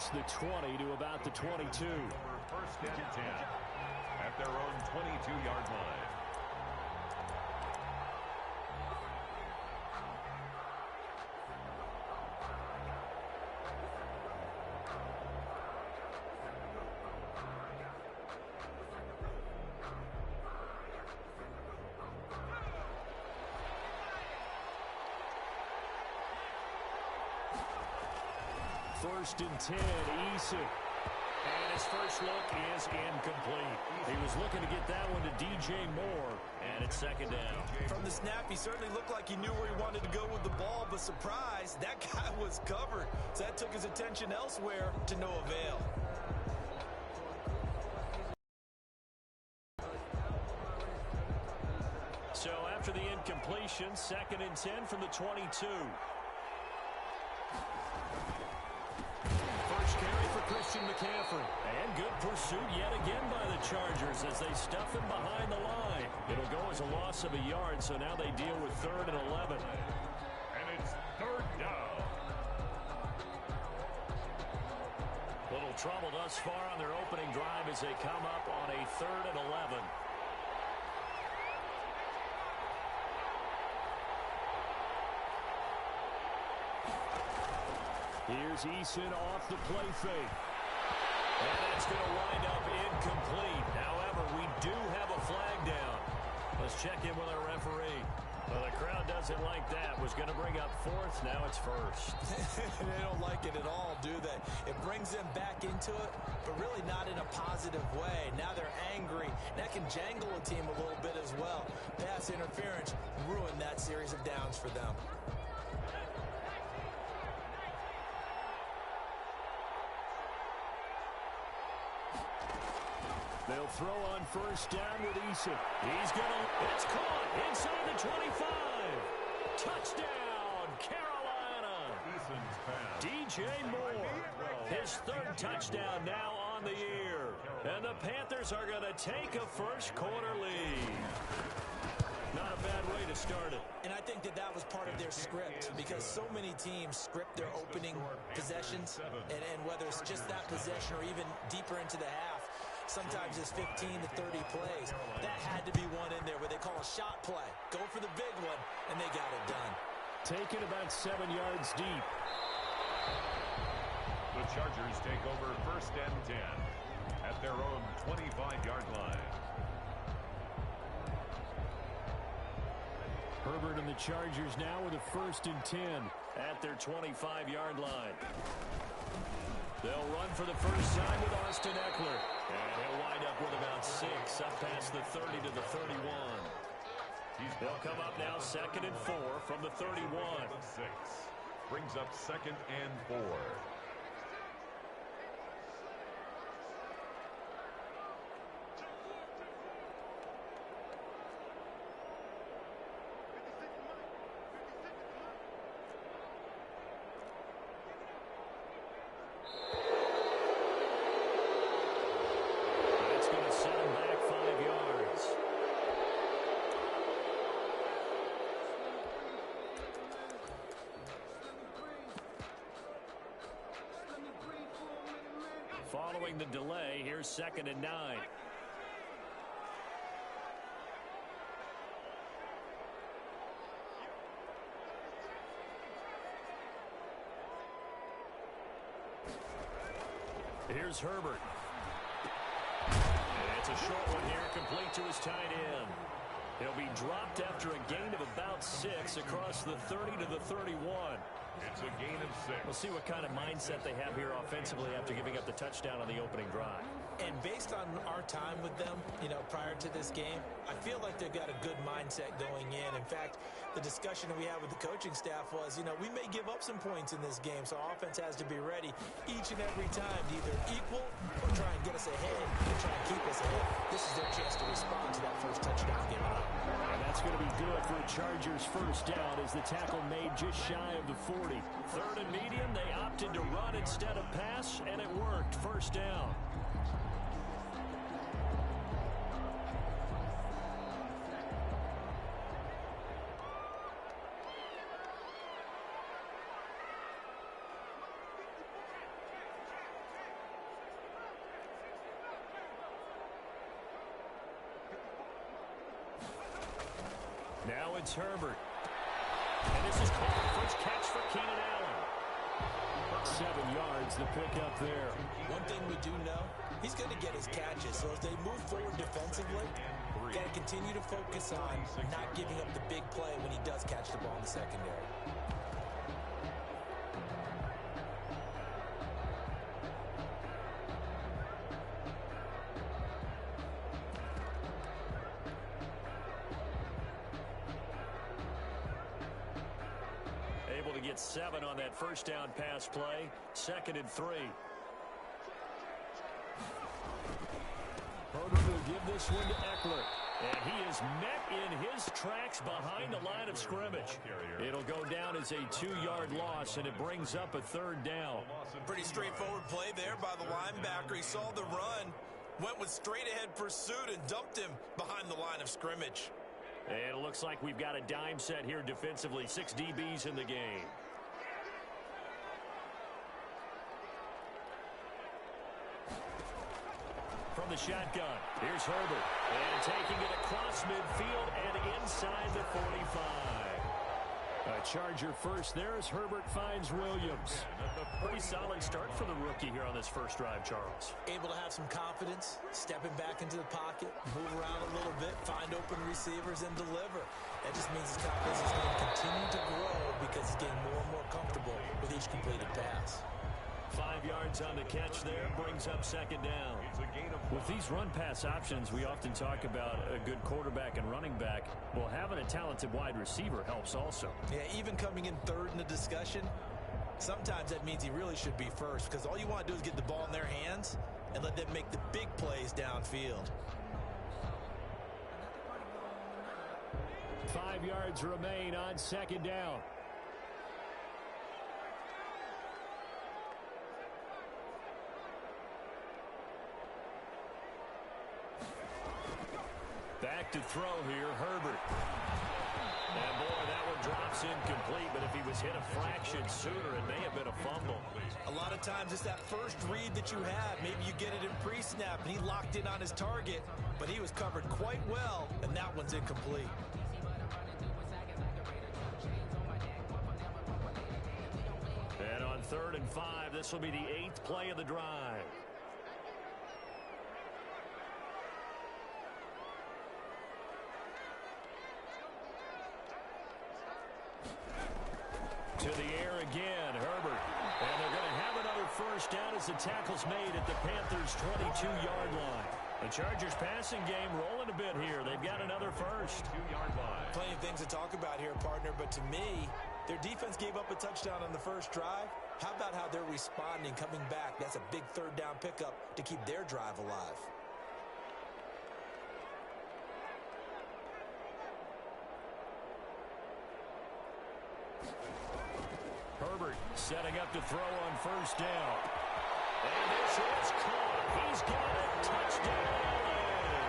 past the 20 to about the 22. First and 10 at their own 22-yard line. First and 10, Eason. And his first look is incomplete. He was looking to get that one to DJ Moore, and it's second down. From the snap, he certainly looked like he knew where he wanted to go with the ball, but surprise, that guy was covered. So that took his attention elsewhere to no avail. So after the incompletion, second and 10 from the 22. First carry for Christian McCaffrey. And good pursuit yet again by the Chargers as they stuff him behind the line. It'll go as a loss of a yard, so now they deal with 3rd and 11. And it's 3rd down. Little trouble thus far on their opening drive as they come up on a 3rd and 11. Here's Eason off the play fake. And that's going to wind up incomplete. However, we do have a flag down. Let's check in with our referee. Well, the crowd doesn't like that. Was going to bring up 4th. Now it's 1st. They don't like it at all, do they? It brings them back into it, but really not in a positive way. Now they're angry. That can jangle a team a little bit as well. Pass interference ruined that series of downs for them. They'll throw on first down with Eason. He's going to, it's caught inside the 25. Touchdown, Carolina. Eason's pass. DJ Moore, his 3rd touchdown now on the year. And the Panthers are going to take a first-quarter lead. Not a bad way to start it. And I think that was part of their script because so many teams script their opening possessions, and whether it's just that possession or even deeper into the half, sometimes it's 15 to 30 plays. That had to be one in there where they call a shot play. Go for the big one, and they got it done. Taken about 7 yards deep. The Chargers take over first and 10 at their own 25-yard line. Herbert and the Chargers now with a first and 10 at their 25-yard line. They'll run for the first time with Austin Eckler. And he'll wind up with about 6 up past the 30 to the 31. They'll come up now 2nd and 4 from the 31. 6 brings up 2nd and 4. Following the delay, here's 2nd and 9. Here's Herbert. And it's a short one here, complete to his tight end. He'll be dropped after a gain of about 6 across the 30 to the 31. It's a gain of 6. We'll see what kind of mindset they have here offensively after giving up the touchdown on the opening drive. And based on our time with them, prior to this game, I feel like they've got a good mindset going in. In fact, the discussion that we had with the coaching staff was, we may give up some points in this game, so our offense has to be ready each and every time to either equal or try and get us ahead and try and keep us ahead. This is their chance to respond to that first touchdown given up. And that's going to be good for a Chargers first down as the tackle made just shy of the 40. 3rd and medium, they opted to run instead of pass, and it worked. First down. Now it's Herbert. And this is called first catch for Keenan Allen. 7 yards, the pickup there. One thing we do know, he's going to get his catches. So as they move forward defensively, got to continue to focus on not giving up the big play when he does catch the ball in the secondary. Able to get 7 on that first down pass play. 2nd and 3. Herbert will give this one to Eckler. And he is met in his tracks behind the line of scrimmage. It'll go down as a 2-yard loss, and it brings up a 3rd down. Pretty straightforward play there by the linebacker. He saw the run, went with straight-ahead pursuit, and dumped him behind the line of scrimmage. And it looks like we've got a dime set here defensively. 6 DBs in the game. From the shotgun, here's Herbert. And taking it across midfield and inside the 45. A Charger first there as Herbert finds Williams. Pretty solid start for the rookie here on this first drive, Charles. Able to have some confidence, stepping back into the pocket, move around a little bit, find open receivers, and deliver. That just means his confidence is going to continue to grow because he's getting more and more comfortable with each completed pass. 5 yards on the catch there, brings up 2nd down. With these run-pass options, we often talk about a good quarterback and running back. Well, having a talented wide receiver helps also. Yeah, even coming in 3rd in the discussion, sometimes that means he really should be first because all you want to do is get the ball in their hands and let them make the big plays downfield. 5 yards remain on 2nd down. Back to throw here, Herbert. And boy, that one drops incomplete, but if he was hit a fraction sooner, it may have been a fumble. A lot of times it's that first read that you have. Maybe you get it in pre-snap, and he locked in on his target, but he was covered quite well, and that one's incomplete. And on 3rd and 5, this will be the 8th play of the drive. To the air again, Herbert. And they're going to have another first down as the tackle's made at the Panthers' 22-yard line. The Chargers' passing game rolling a bit here. They've got another first. 2-yard line. Plenty of things to talk about here, partner, but to me, their defense gave up a touchdown on the first drive. How about how they're responding, coming back? That's a big 3rd down pickup to keep their drive alive. Herbert setting up to throw on 1st down. And this is caught. He's got it. Touchdown, LA.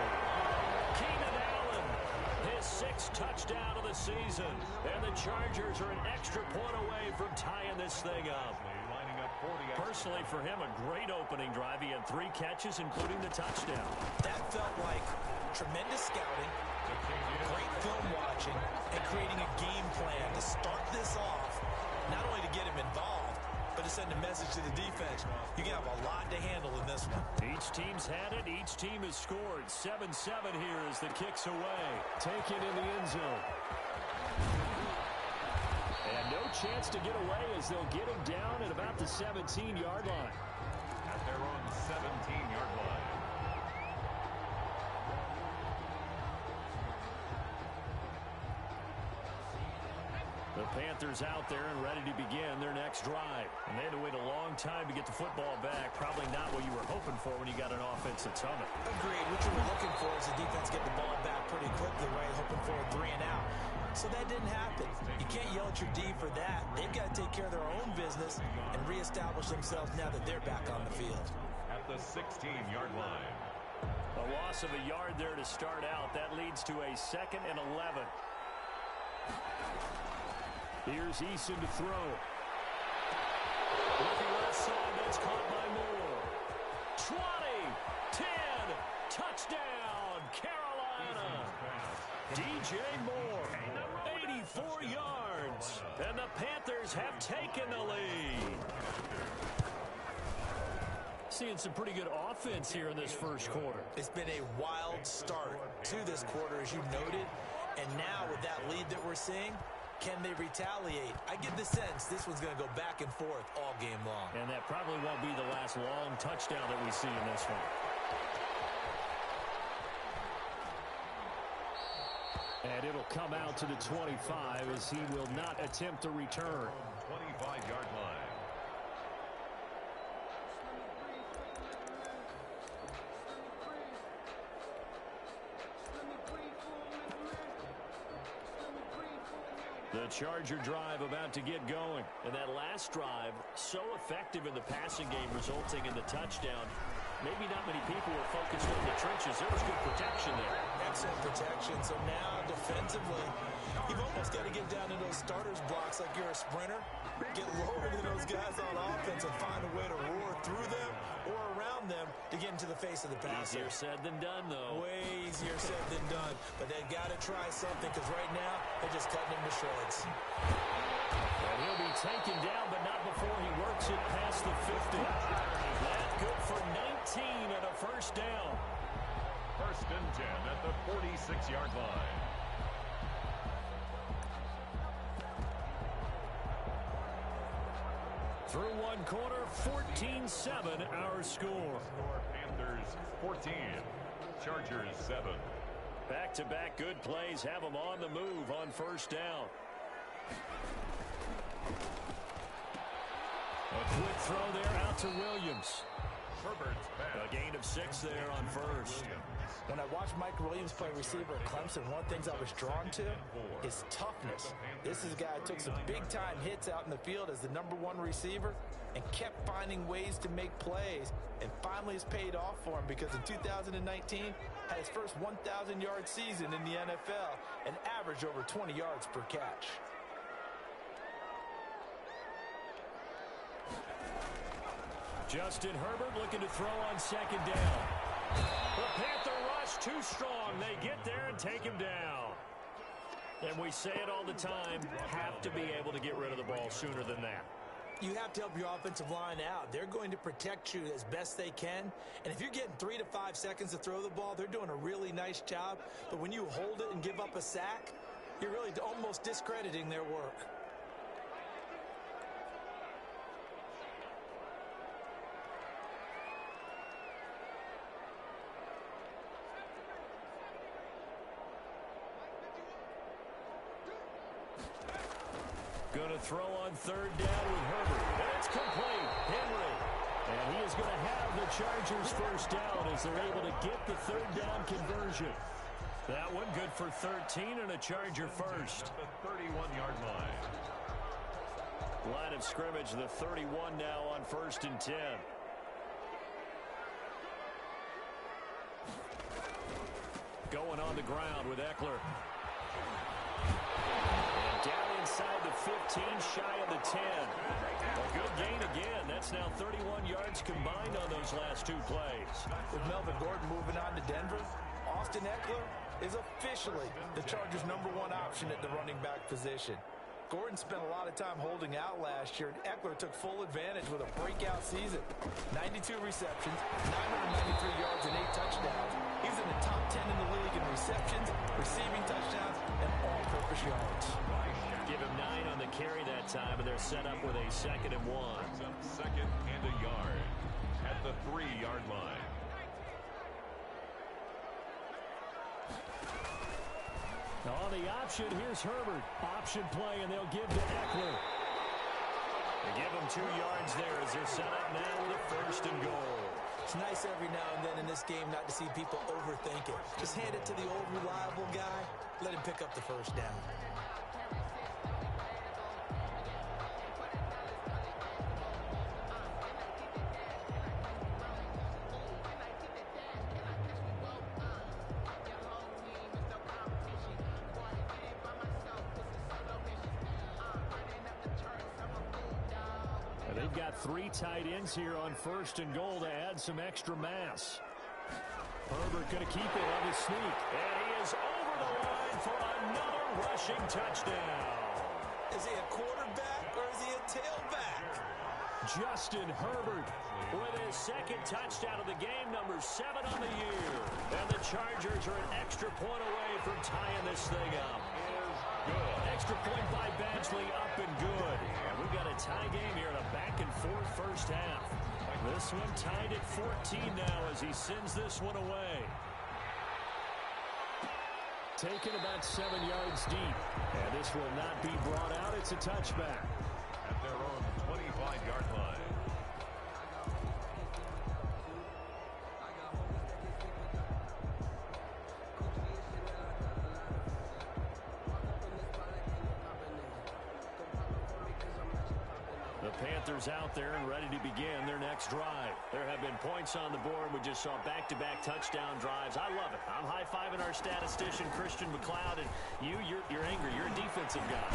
Keenan Allen, his 6th touchdown of the season. And the Chargers are an extra point away from tying this thing up. Personally, for him, a great opening drive. He had 3 catches, including the touchdown. That felt like tremendous scouting, great film watching, and creating a game plan to start this off, not only to get him involved, but to send a message to the defense. You can have a lot to handle in this one. Each team's had it. Each team has scored. 7-7 here as the kick's away. Taken in the end zone. And no chance to get away as they'll get him down at about the 17-yard line. At their own 17-yard line. The Panthers out there and ready to begin their next drive. And they had to wait a long time to get the football back. Probably not what you were hoping for when you got an offense that's humming. Agreed. What you were looking for is the defense get the ball back pretty quickly, right? Hoping for a 3 and out. So that didn't happen. You can't yell at your D for that. They've got to take care of their own business and reestablish themselves now that they're back on the field. At the 16-yard line. A loss of a yard there to start out. That leads to a 2nd and 11. Here's Eason to throw. Looking left side, that's caught by Moore. 20, 10, touchdown, Carolina. Carolina. DJ Moore, 84 yards. And the Panthers have taken the lead. Seeing some pretty good offense here in this first quarter. It's been a wild start to this quarter, as you noted. And now with that lead that we're seeing, can they retaliate? I get the sense this one's going to go back and forth all game long. And that probably won't be the last long touchdown that we see in this one. And it'll come out to the 25 as he will not attempt a return. 25-yard line. The Charger drive about to get going. And that last drive, so effective in the passing game, resulting in the touchdown. Maybe not many people were focused on the trenches. There was good protection there. Excellent protection. So now, defensively, you've almost got to get down to those starters blocks like you're a sprinter. Get lower than those guys on offense and find a way to roar through them or around them to get into the face of the passer. Easier said than done, though. Way easier said than done. But they've got to try something because right now they're just cutting him to shreds. And he'll be taken down, but not before he works it past the 50. That good for 19 and a first down. First and 10 at the 46-yard line. Through one quarter, 14-7 our score. Panthers 14, Chargers 7. Back-to-back good plays have them on the move on first down. A quick throw there out to Williams. Herbert's pass. A gain of 6 there on first. When I watched Mike Williams play receiver at Clemson, one of the things I was drawn to is toughness. This is a guy who took some big-time hits out in the field as the #1 receiver and kept finding ways to make plays, and finally it's paid off for him because in 2019 had his first 1,000-yard season in the NFL and averaged over 20 yards per catch. Justin Herbert looking to throw on second down. The Panther rush too strong. They get there and take him down. And we say it all the time, have to be able to get rid of the ball sooner than that. You have to help your offensive line out. They're going to protect you as best they can. And if you're getting 3 to 5 seconds to throw the ball, they're doing a really nice job. But when you hold it and give up a sack, you're really almost discrediting their work. Going to throw on third down with Herbert. And it's complete. Henry. And he is going to have the Chargers first down as they're able to get the third down conversion. That one good for 13 and a Charger first. At the 31-yard line. Line of scrimmage, the 31 now on first and 10. Going on the ground with Eckler. Down inside the 15, shy of the 10. A good gain again. That's now 31 yards combined on those last 2 plays. With Melvin Gordon moving on to Denver, Austin Eckler is officially the Chargers' #1 option at the running back position. Gordon spent a lot of time holding out last year, and Eckler took full advantage with a breakout season. 92 receptions, 993 yards, and 8 touchdowns. He's in the top 10 in the league in receptions, receiving touchdowns, and all-purpose yards. Give him 9 on the carry that time, and they're set up with a 2nd and 1. Second and a yard at the 3-yard line. Now on the option, here's Herbert. Option play, and they'll give to Eckler. They give him 2 yards there as they're set up now with a 1st and goal. It's nice every now and then in this game not to see people overthink it. Just hand it to the old reliable guy. Let him pick up the first down. They've got 3 tight ends here on 1st and goal to add some extra mass. Herbert going to keep it on his sneak. And he is over the line for another rushing touchdown. Is he a quarterback or is he a tailback? Justin Herbert with his second touchdown of the game, number 7 on the year. And the Chargers are an extra point away from tying this thing up. Extra point by Badgley, up and good. And we've got a tie game here in a back-and-forth first half. This one tied at 14 now as he sends this one away. Taken about 7 yards deep. And this will not be brought out. It's a touchback. At their own 25-yard line. The Panthers out there and ready to begin their next drive. There have been points on the board. We just saw back-to-back touchdown drives. I love it. I'm high-fiving our statistician, Christian McLeod, and you're angry. You're a defensive guy.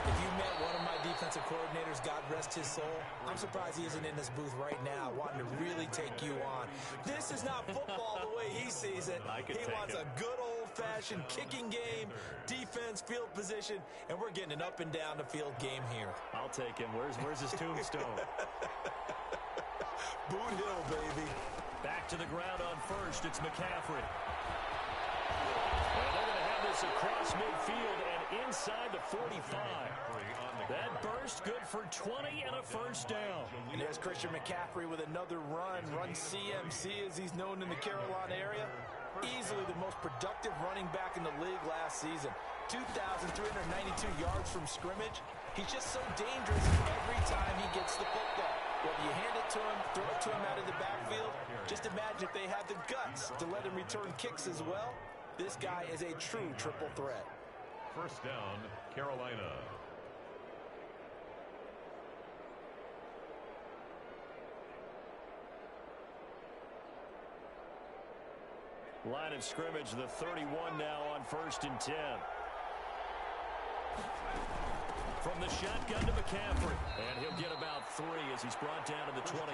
If you met one of my defensive coordinators, God rest his soul, I'm surprised he isn't in this booth right now wanting to really take you on. This is not football the way he sees it. He wants a good old-fashioned kicking game, defense, field position, and we're getting an up-and-down-the-field game here. I'll take him. Where's his tombstone? Boot Hill, baby. Back to the ground on first. It's McCaffrey. And they're going to have this across midfield and inside the 45. That burst good for 20 and a first down. And there's Christian McCaffrey with another run CMC as he's known in the Carolina area. Easily the most productive running back in the league last season. 2,392 yards from scrimmage. He's just so dangerous every time he gets the football. Whether you hand it to him, throw it to him out of the backfield, just imagine if they had the guts to let him return kicks as well. This guy is a true triple threat. First down, Carolina. Line of scrimmage, the 31 now on 1st and 10. From the shotgun to McCaffrey. And he'll get about 3 as he's brought down to the 28.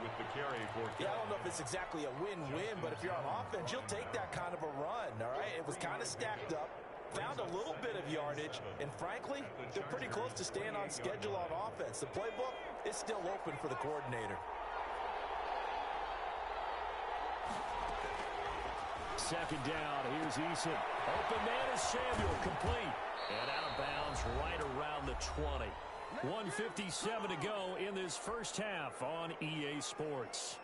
With the carry for I don't know if it's exactly a win-win, but if you're on offense, you'll take that kind of a run, all right? It was kind of stacked up, found a little bit of yardage, and frankly, they're pretty close to staying on schedule on offense. The playbook is still open for the coordinator. Second down, here's Eason. Open man is Samuel, complete. And out of bounds right around the 20. 1:57 to go in this first half on EA Sports.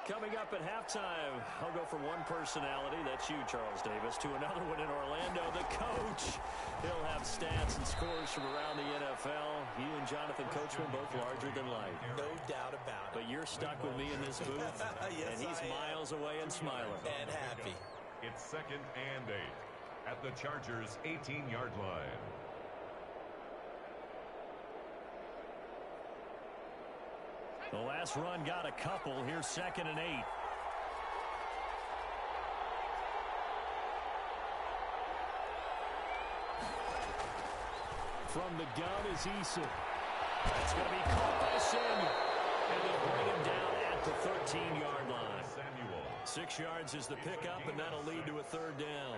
Coming up at halftime, I'll go from one personality, that's you, Charles Davis, to another one in Orlando, the coach. He'll have stats and scores from around the NFL. You and Jonathan Coachman both larger than life. No doubt about it. But you're stuck with me in this booth, yes, and he's miles away and smiling. And happy. It's 2nd and 8 at the Chargers' 18-yard line. The last run got a couple. Here's 2nd and 8. From the gun is Eason. That's going to be caught by Samuel. And they'll bring him down at the 13-yard line. 6 yards is the pickup, and that'll lead to a 3rd down.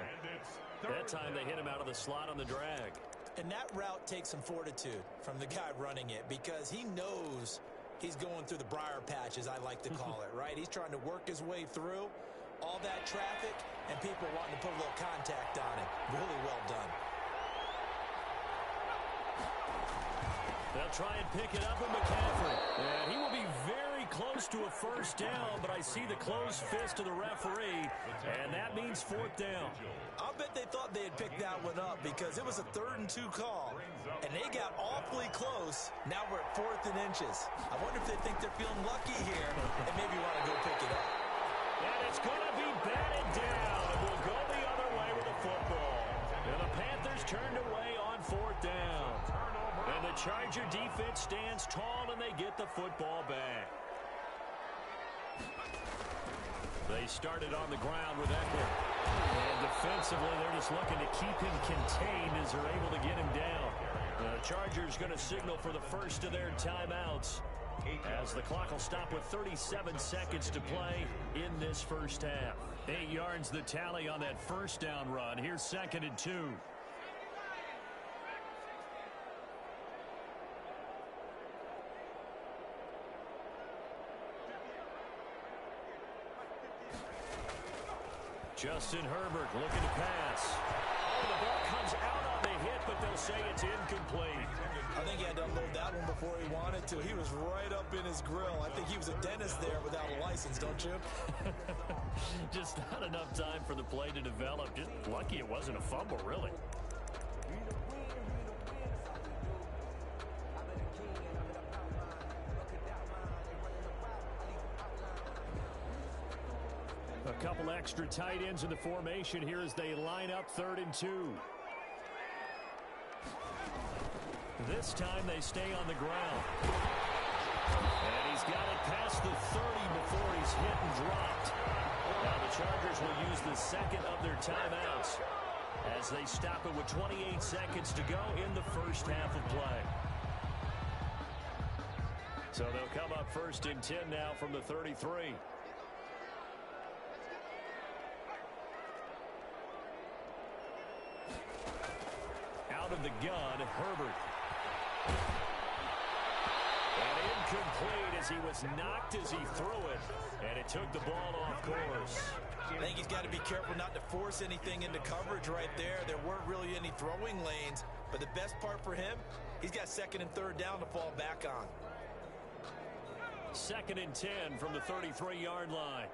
That time they hit him out of the slot on the drag. And that route takes some fortitude from the guy running it because he knows he's going through the briar patch, as I like to call it, right? He's trying to work his way through all that traffic and people wanting to put a little contact on him. Really well done. They'll try and pick it up with McCaffrey. And he will be very close to a first down, but I see the closed fist of the referee, and that means 4th down. I'll bet they thought they had picked that one up because it was a 3rd and 2 call, and they got awfully close. Now we're at 4th and inches. I wonder if they think they're feeling lucky here and maybe want to go pick it up. And it's going to be batted down, and we'll go the other way with the football. And the Panthers turned away on 4th down. And the Charger defense stands tall, and they get the football back. They started on the ground with Eckler. And defensively, they're just looking to keep him contained as they're able to get him down. The Chargers going to signal for the first of their timeouts. as the clock will stop with 37 seconds to play in this first half. 8 yards the tally on that first down run. Here's 2nd and 2. Justin Herbert looking to pass. Oh, the ball comes out on the hit, but they'll say it's incomplete. I think he had to unload that one before he wanted to. He was right up in his grill. I think he was a dentist there without a license, don't you? Just not enough time for the play to develop. Just lucky it wasn't a fumble, really. A couple extra tight ends in the formation here as they line up 3rd and 2. This time they stay on the ground. And he's got it past the 30 before he's hit and dropped. Now the Chargers will use the second of their timeouts as they stop it with 28 seconds to go in the first half of play. So they'll come up 1st and 10 now from the 33. Out of the gun, Herbert. And incomplete as he was knocked as he threw it. And it took the ball off course. I think he's got to be careful not to force anything into coverage right there. There weren't really any throwing lanes. But the best part for him, he's got 2nd and 3rd down to fall back on. 2nd and 10 from the 33-yard line.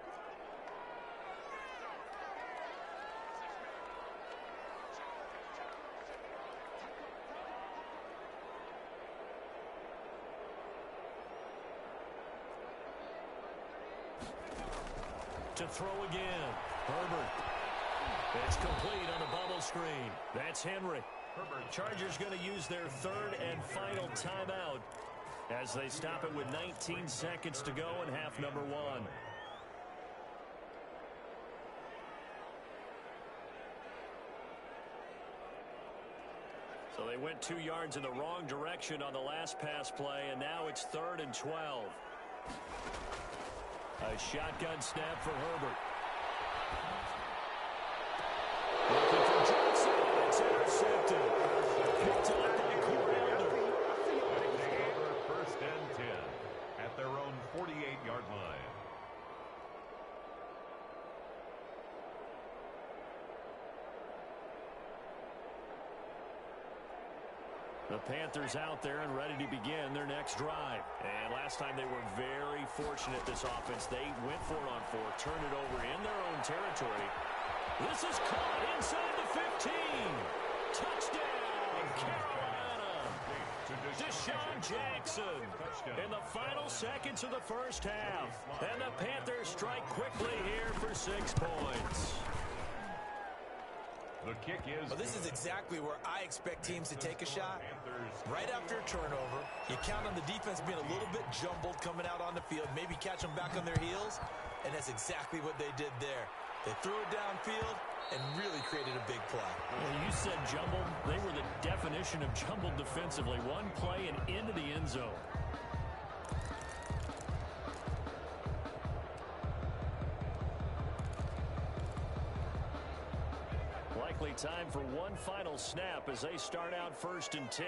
To throw again. Herbert. It's complete on the bubble screen. That's Henry. Chargers going to use their 3rd and final timeout as they stop it with 19 seconds to go in half number 1. So they went 2 yards in the wrong direction on the last pass play, and now it's 3rd and 12. A shotgun snap for Herbert. Looking for Johnson. It's intercepted. Picked up by Cordell. 1st and 10 at their own 48-yard line. The Panthers out there and ready to begin their next drive. And last time they were very fortunate, this offense. They went for it on 4, turned it over in their own territory. This is caught inside the 15. Touchdown, Carolina. Deshaun Jackson in the final seconds of the first half. And the Panthers strike quickly here for 6 points. The kick is... Well, this is exactly where I expect teams to take a shot. Right after a turnover, you count on the defense being a little bit jumbled coming out on the field, maybe catch them back on their heels, and that's exactly what they did there. They threw it downfield and really created a big play. Well, you said jumbled. They were the definition of jumbled defensively. One play and into the end zone. Likely time for one final snap as they start out 1st and 10.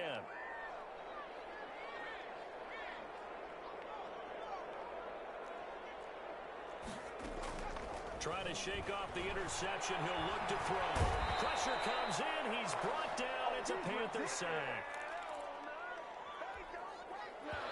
Trying to shake off the interception. He'll look to throw. Pressure comes in. He's brought down. It's a Panther sack.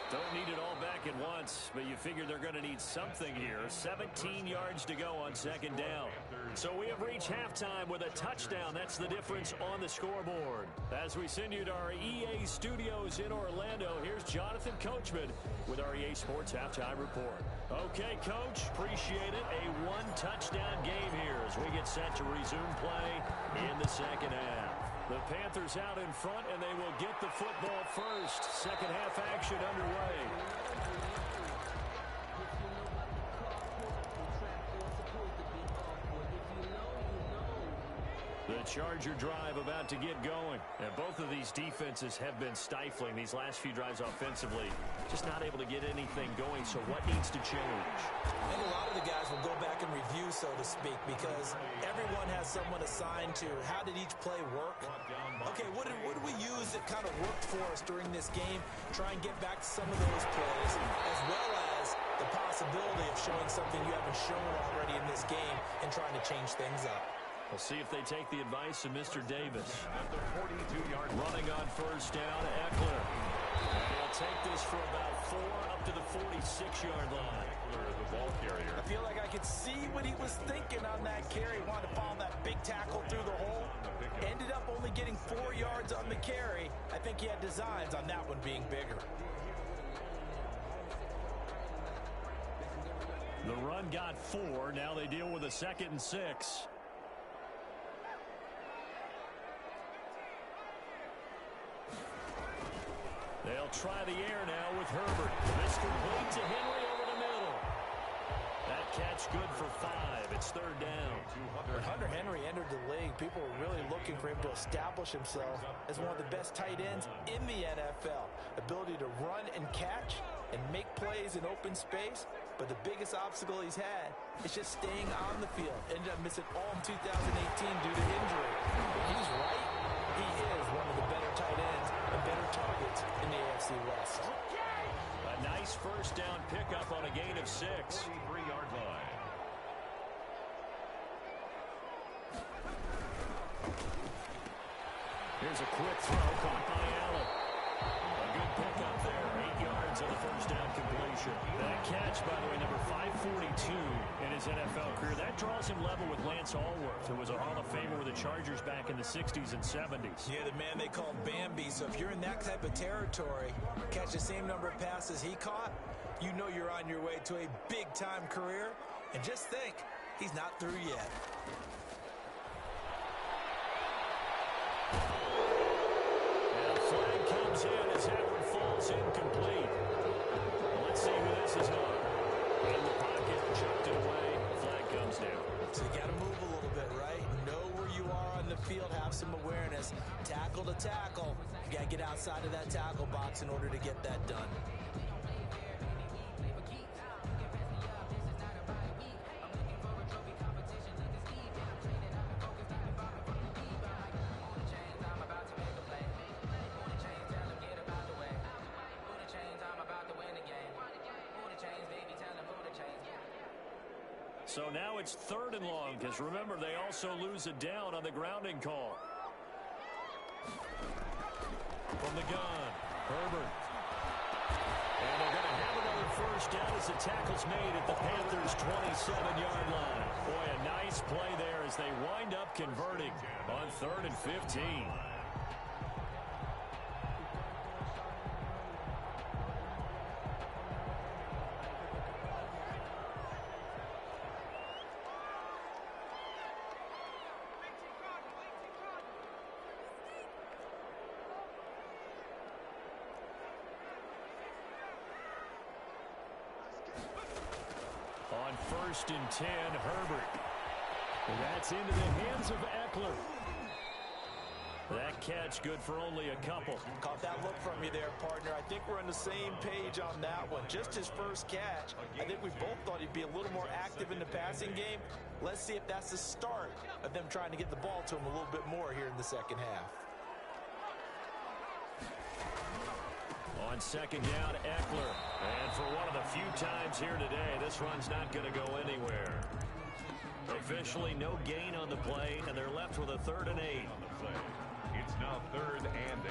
Don't need it all back at once, but you figure they're going to need something here. 17 yards to go on 2nd down. So we have reached halftime with a touchdown. That's the difference on the scoreboard. As we send you to our EA studios in Orlando, here's Jonathan Coachman with our EA Sports Halftime Report. Okay, Coach, appreciate it. A one-touchdown game here as we get set to resume play in the 2nd half. The Panthers out in front, and they will get the football first. 2nd half action underway. The Charger drive about to get going. And both of these defenses have been stifling these last few drives offensively. Just not able to get anything going, so what needs to change? And a lot of the guys will go back and review, so to speak, because everyone has someone assigned to how did each play work. Okay, what did we use that kind of worked for us during this game? Try and get back to some of those plays, as well as the possibility of showing something you haven't shown already in this game and trying to change things up. We'll see if they take the advice of Mr. Davis. At the 42-yard Running on first down, Eckler. And he'll take this for about 4 up to the 46-yard line. Eckler, the ball carrier. I feel like I could see what he was thinking on that carry. Wanted to follow that big tackle through the hole. Ended up only getting 4 yards on the carry. I think he had designs on that one being bigger. The run got 4. Now they deal with a 2nd and 6. They'll try the air now with Herbert. This complete to Henry over the middle. That catch good for 5. It's 3rd down. When Hunter Henry entered the league, people were really looking for him to establish himself as one of the best tight ends in the NFL. Ability to run and catch and make plays in open space. But the biggest obstacle he's had is just staying on the field. Ended up missing all of 2018 due to injury. But he's right. He is one of the better tight ends and better targets in the AFC West. A nice first down pickup on a gain of 6. 43-yard line. Here's a quick throw caught by Allen. A good pickup there. 8 yards on the first down completion. That catch, by the way, number 542 in his NFL career. That draws him level with Lance Allworth, who was a Hall of Famer with the Chargers back in the 60s and 70s. Yeah, the man they called Bambi. So if you're in that type of territory, catch the same number of passes he caught, you know you're on your way to a big-time career. And just think, he's not through yet. And a flag comes in as Edward falls incomplete. Let's see who this is on. In the pocket, chucked it away. Flag comes down. So you got to move a little bit, right? Know where you are on the field, have some awareness. Tackle to tackle. You got to get outside of that tackle box in order to get that done. So now it's 3rd and long, because remember, they also lose a down on the grounding call. From the gun, Herbert. And they're going to have another first down as the tackle's made at the Panthers' 27-yard line. Boy, a nice play there as they wind up converting on 3rd and 15. On 1st and 10, Herbert. And that's into the hands of Eckler. That catch good for only a couple. Caught that look from you there, partner. I think we're on the same page on that one. Just his first catch. I think we both thought he'd be a little more active in the passing game. Let's see if that's the start of them trying to get the ball to him a little bit more here in the second half. On 2nd down, Eckler. And for one of the few times here today, this run's not going to go anywhere. Officially no gain on the play, and they're left with a 3rd and 8. On the play. It's now 3rd and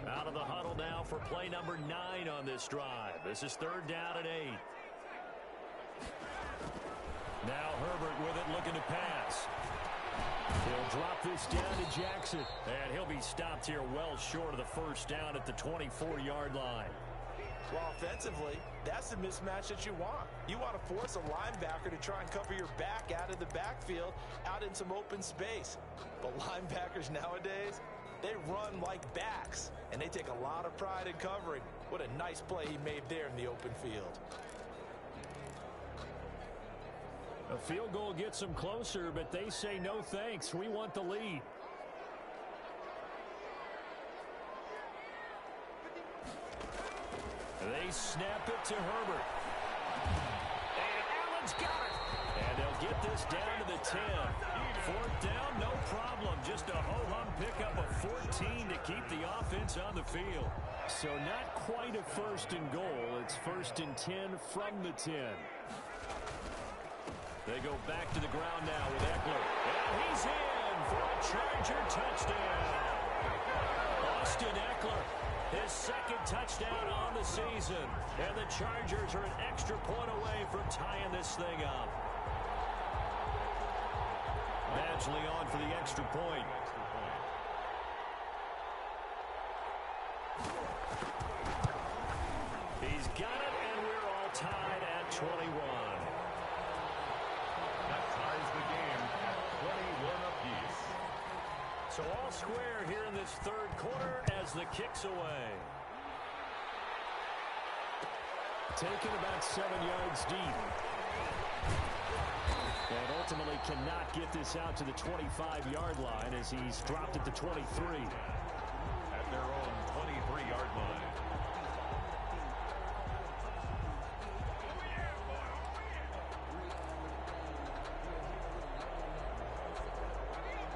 8. Out of the huddle now for play number 9 on this drive. This is 3rd down and 8. Now Herbert with it, looking to pass. He'll drop this down to Jackson, and he'll be stopped here well short of the first down at the 24-yard line. Well, offensively, that's the mismatch that you want. You want to force a linebacker to try and cover your back out of the backfield, out in some open space. But linebackers nowadays, they run like backs, and they take a lot of pride in covering. What a nice play he made there in the open field. A field goal gets them closer, but they say no thanks. We want the lead. They snap it to Herbert. And Allen's got it. And they'll get this down to the 10. Fourth down, no problem. Just a ho-hum pickup of 14 to keep the offense on the field. So not quite a first and goal. It's first and 10 from the 10. They go back to the ground now with Eckler. And he's in for a Charger touchdown. Austin Eckler, his second touchdown on the season. And the Chargers are an extra point away from tying this thing up. Badgley on for the extra point. He's got it, and we're all tied at 21. That ties the game at 21 apiece. So all square here in this third quarter as the kick's away. Taken about 7 yards deep. And ultimately cannot get this out to the 25-yard line as he's dropped at the 23. At their own 23-yard line.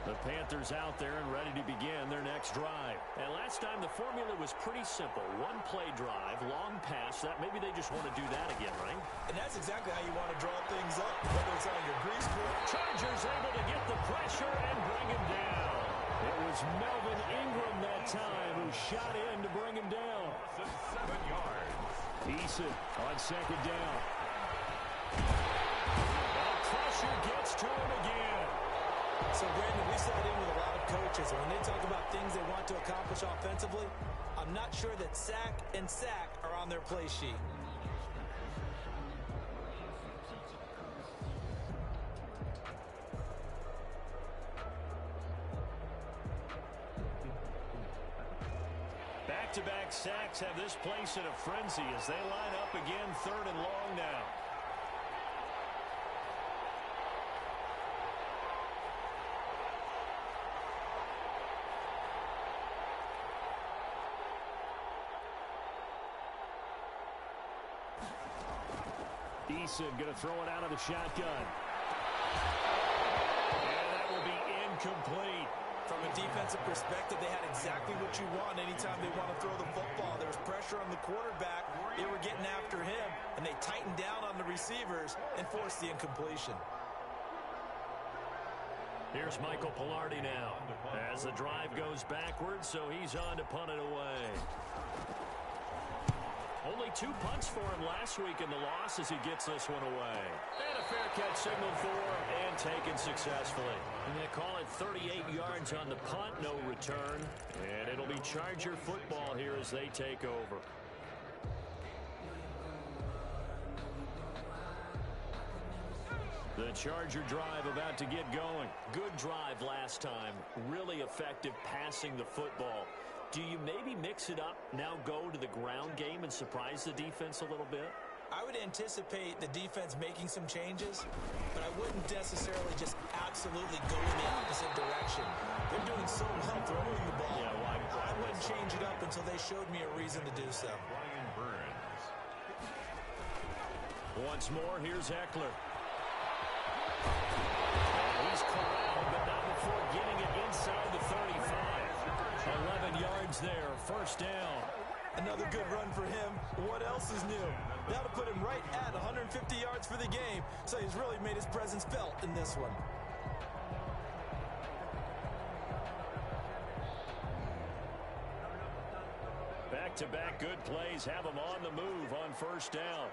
The Panthers out there and ready to begin their next drive. And last time the formula was pretty simple. One play drive, long pass. That maybe they just want to do that again, right? And that's exactly how you want to draw things up, whether it's on your grease board. Chargers able to get the pressure and bring him down. It was Melvin Ingram that time who shot in to bring him down. 7 yards. Eason on second down. The pressure gets to him again. So, Brandon, we sat in with a lot of coaches, and when they talk about things they want to accomplish offensively, I'm not sure that sack and sack are on their play sheet. Back-to-back sacks have this place in a frenzy as they line up again, third and long now. Eason going to throw it out of the shotgun. And that will be incomplete. From a defensive perspective, they had exactly what you want anytime they want to throw the football. There was pressure on the quarterback. They were getting after him, and they tightened down on the receivers and forced the incompletion. Here's Michael Pilardi now as the drive goes backwards, so he's on to punt it away. Only 2 punts for him last week in the loss as he gets this one away. And a fair catch signaled for and taken successfully. And they call it 38 yards on the punt, no return. And it'll be Charger football here as they take over. The Charger drive about to get going. Good drive last time. Really effective passing the football. Do you maybe mix it up, now go to the ground game and surprise the defense a little bit? I would anticipate the defense making some changes, but I wouldn't necessarily just absolutely go in the opposite direction. They're doing so well throwing the ball. Yeah, well, I wouldn't change it up until they showed me a reason to do so. Brian Burns. Once more, here's Eckler. He's corralled, but not before getting it inside the 35. 11 yards there, first down. Another good run for him. What else is new? That'll put him right at 150 yards for the game, so he's really made his presence felt in this one. Back-to-back good plays have him on the move on first down.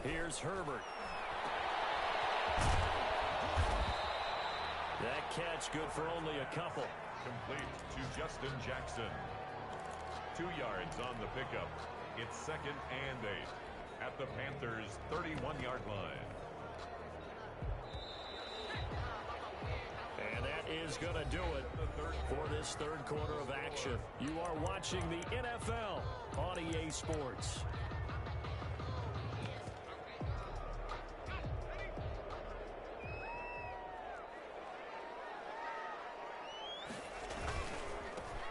Here's Herbert. That catch good for only a couple. Complete to Justin Jackson. 2 yards on the pickup. It's 2nd and 8. at the Panthers' 31-yard line. And that is going to do it for this third quarter of action. You are watching the NFL on EA Sports.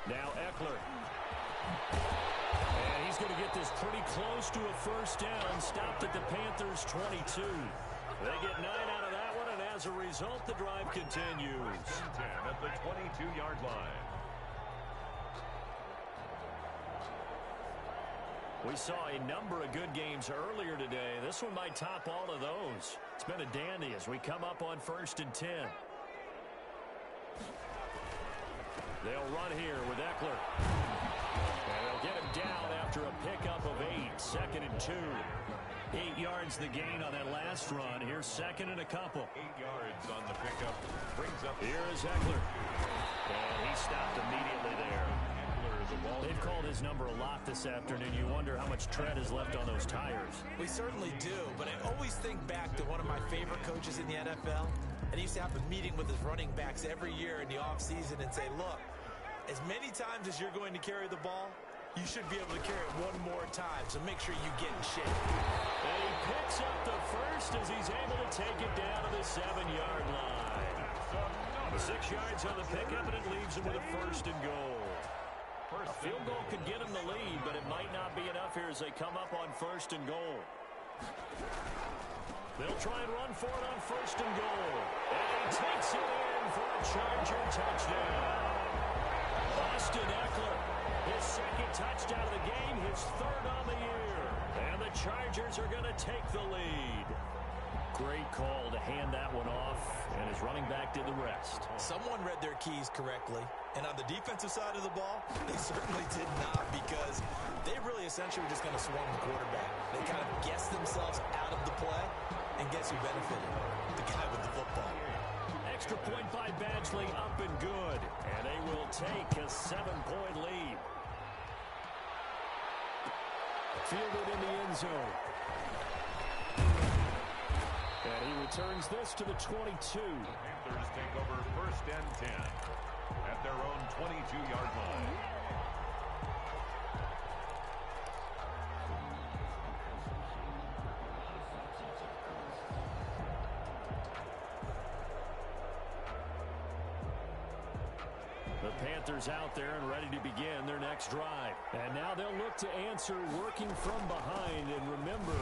Now Eckler. And he's going to get this pretty close to a first down. Stopped at the Panthers' 22. They get 9 out of that one, and as a result, the drive continues. 10 at the 22-yard line. We saw a number of good games earlier today. This one might top all of those. It's been a dandy as we come up on 1st and 10. They'll run here with Eckler. And they'll get him down after a pickup of 8. 2nd and 2. 8 yards the gain on that last run. Here's 2nd and a couple. 8 yards on the pickup. Brings up. Here is Eckler. And he stopped immediately there. They've called his number a lot this afternoon. You wonder how much tread is left on those tires. We certainly do, but I always think back to one of my favorite coaches in the NFL. And he used to have a meeting with his running backs every year in the offseason and say, look, as many times as you're going to carry the ball, you should be able to carry it one more time, so make sure you get in shape. And he picks up the first as he's able to take it down to the 7-yard line. 6 yards on the pickup, and it leaves him with a 1st and goal. A field goal could get him the lead, but it might not be enough here as they come up on 1st and goal. They'll try and run for it on 1st and goal. And he takes it in for a Charger touchdown. Austin Eckler, his 2nd touchdown of the game, his 3rd on the year. And the Chargers are going to take the lead. Great call to hand that one off, and his running back did the rest. Someone read their keys correctly, and on the defensive side of the ball, they certainly did not, because they really essentially were just going to swarm the quarterback. They kind of guessed themselves out of the play, and guess who benefited? The guy with the football. Extra point by Badgley, up and good, and they will take a 7-point lead. Fielded in the end zone. And he returns this to the 22. Panthers take over 1st and 10 at their own 22-yard line. The Panthers out there and ready to begin their next drive. And now they'll look to answer working from behind. And remember,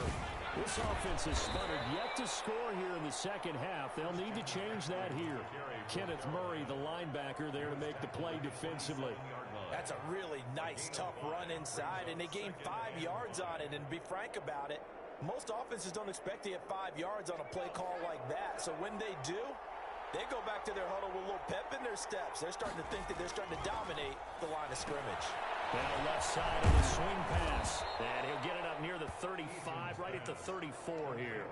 this offense has sputtered yet to score here in the second half. They'll need to change that here. Kenneth Murray, the linebacker, there to make the play defensively. That's a really nice, tough run inside, and they gained 5 yards on it. And to be frank about it, most offenses don't expect to get 5 yards on a play call like that. So when they do, they go back to their huddle with a little pep in their steps. They're starting to think that they're starting to dominate the line of scrimmage. Now left side of the swing pass. And he'll get it up near the 35, right at the 34 here.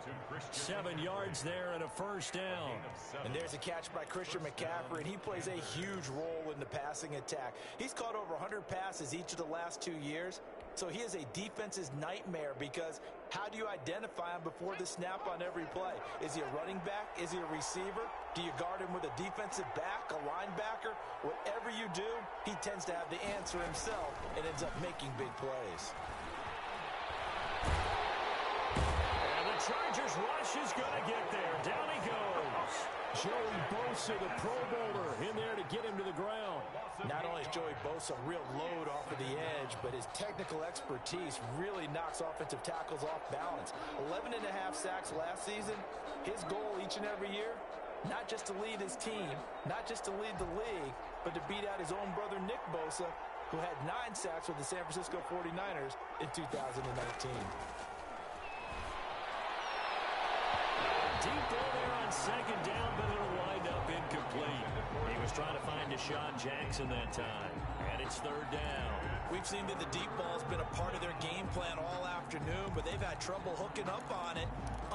7 yards there and a 1st down. And there's a catch by Christian McCaffrey, and he plays a huge role in the passing attack. He's caught over 100 passes each of the last 2 years. So he is a defense's nightmare, because how do you identify him before the snap on every play? Is he a running back? Is he a receiver? Do you guard him with a defensive back, a linebacker? Whatever you do, he tends to have the answer himself and ends up making big plays. And the Chargers rush is going to get there. Down he goes. Joey Bosa, the Pro Bowler, in there to get him to the ground. Not only is Joey Bosa a real load off of the edge, but his technical expertise really knocks offensive tackles off balance. 11.5 sacks last season. His goal each and every year, not just to lead his team, not just to lead the league, but to beat out his own brother Nick Bosa, who had 9 sacks with the San Francisco 49ers in 2019. Deep ball there on 2nd down, but it'll wind up incomplete. He was trying to find Deshaun Jackson that time, and it's 3rd down. We've seen that the deep ball's been a part of their game plan all afternoon, but they've had trouble hooking up on it,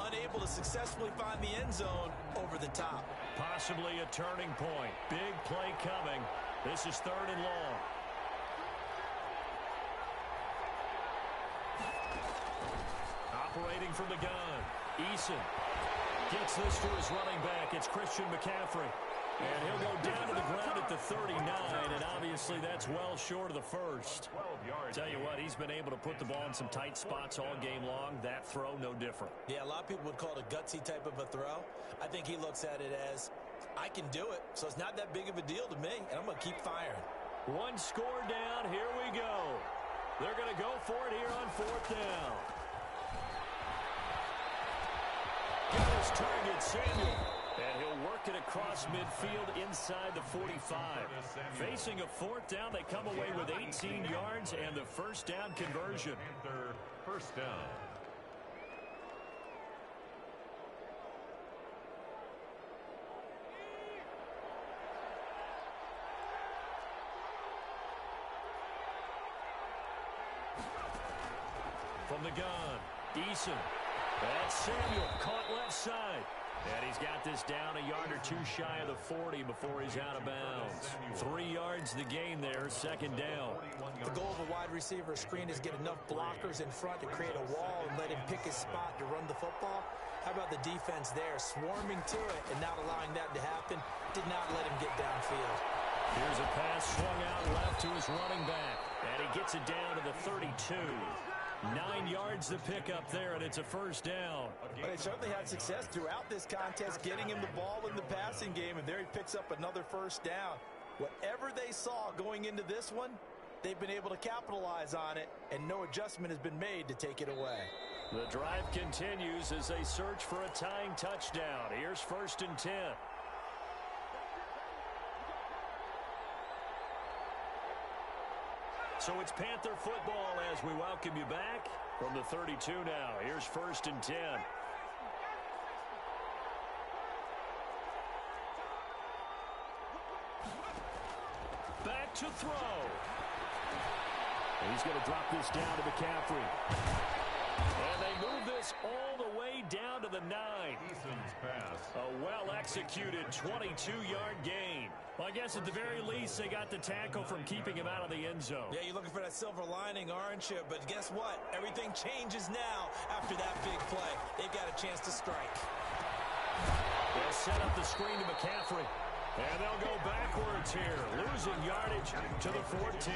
unable to successfully find the end zone over the top. Possibly a turning point. Big play coming. This is 3rd and long. Separating from the gun. Eason gets this to his running back. It's Christian McCaffrey. And he'll go down to the ground at the 39, and obviously that's well short of the first. Tell you what, he's been able to put the ball in some tight spots all game long. That throw, no different. Yeah, a lot of people would call it a gutsy type of a throw. I think he looks at it as, I can do it, so it's not that big of a deal to me, and I'm going to keep firing. One score down, here we go. They're going to go for it here on fourth down. Got his target, Samuel. And he'll work it across midfield inside the 45. Facing a fourth down, they come away with 18 yards and the first down conversion. First down. From the gun, Eason. That's Samuel, caught left side. And he's got this down a yard or two shy of the 40 before he's out of bounds. 3 yards the gain there, second down. The goal of a wide receiver screen is get enough blockers in front to create a wall and let him pick his spot to run the football. How about the defense there, swarming to it and not allowing that to happen? Did not let him get downfield. Here's a pass swung out left to his running back. And he gets it down to the 32. 9 yards to pick up there, and it's a first down. But they certainly had success throughout this contest, getting him the ball in the passing game, and there he picks up another first down. Whatever they saw going into this one, they've been able to capitalize on it, and no adjustment has been made to take it away. The drive continues as they search for a tying touchdown. Here's 1st and 10. So it's Panther football as we welcome you back from the 32 now. Here's 1st and 10. Back to throw. And he's going to drop this down to McCaffrey. And they move this all the way down to the 9. Eason's pass. A well-executed 22-yard gain. Well, I guess at the very least, they got the tackle from keeping him out of the end zone. Yeah, you're looking for that silver lining, aren't you? But guess what? Everything changes now after that big play. They've got a chance to strike. They'll set up the screen to McCaffrey. And they'll go backwards here, losing yardage to the 14.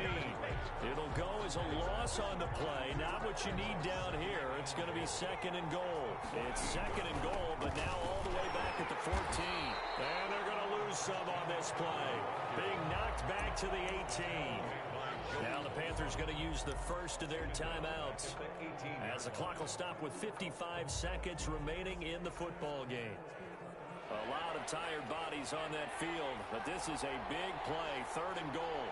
It'll go as a loss on the play, not what you need down here. It's going to be 2nd and goal. It's 2nd and goal, but now all the way back at the 14. And they're going to lose some on this play, being knocked back to the 18. Now the Panthers going to use the first of their timeouts as the clock will stop with 55 seconds remaining in the football game. A lot of tired bodies on that field, but this is a big play, 3rd and goal.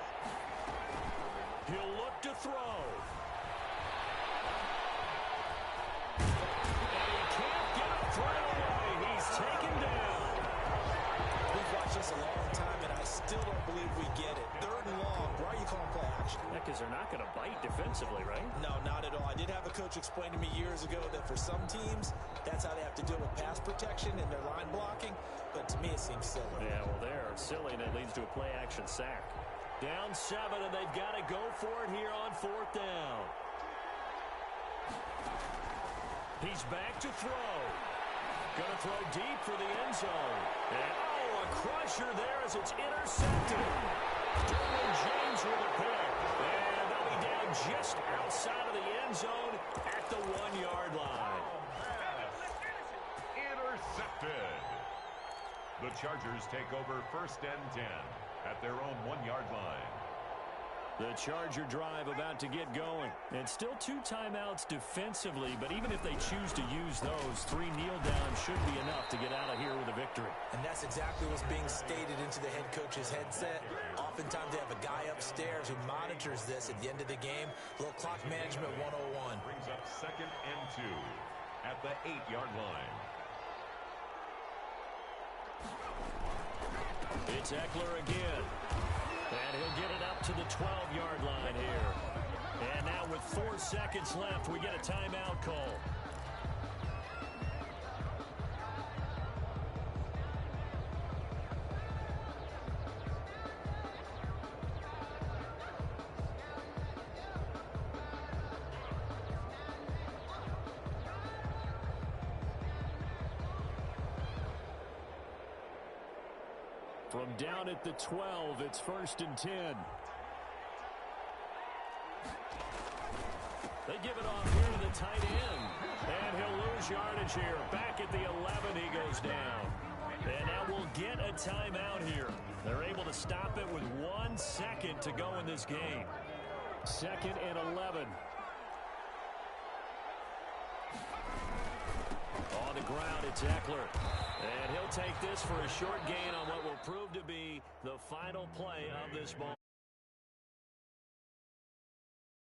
He'll look to throw. And he can't get a throw away. He's taken down. We've watched this a long time, and I still don't believe we get it. 3rd and long. Why are you calling play action? Yeah, because they're not going to bite defensively, right? No, not at all. I did have a coach explain to me years ago that for some teams, that's how they have to deal with pass protection and their line blocking. But to me, it seems silly. Yeah, well, they're silly, and it leads to a play-action sack. Down 7, and they've got to go for it here on 4th down. He's back to throw. Going to throw deep for the end zone. And, a crusher there as it's intercepted. Derwin James with a pick. And they'll be down just outside of the end zone at the 1-yard line. Intercepted. The Chargers take over 1st and 10 at their own 1-yard line. The Charger drive about to get going. And still 2 timeouts defensively, but even if they choose to use those, 3 kneel downs should be enough to get out of here with a victory. And that's exactly what's being stated into the head coach's headset. Oftentimes they have a guy upstairs who monitors this at the end of the game. A little clock management 101. Brings up 2nd and 2 at the 8-yard line. It's Eckler again. And he'll get it up to the 12-yard line here. And now with 4 seconds left, we get a timeout call. From down at the 12, it's 1st and 10. They give it off here to the tight end. And he'll lose yardage here. Back at the 11, he goes down. And now we'll get a timeout here. They're able to stop it with 1 second to go in this game. 2nd and 11. On the ground, it's Eckler. And he'll take this for a short gain on what will prove to be the final play of this ball.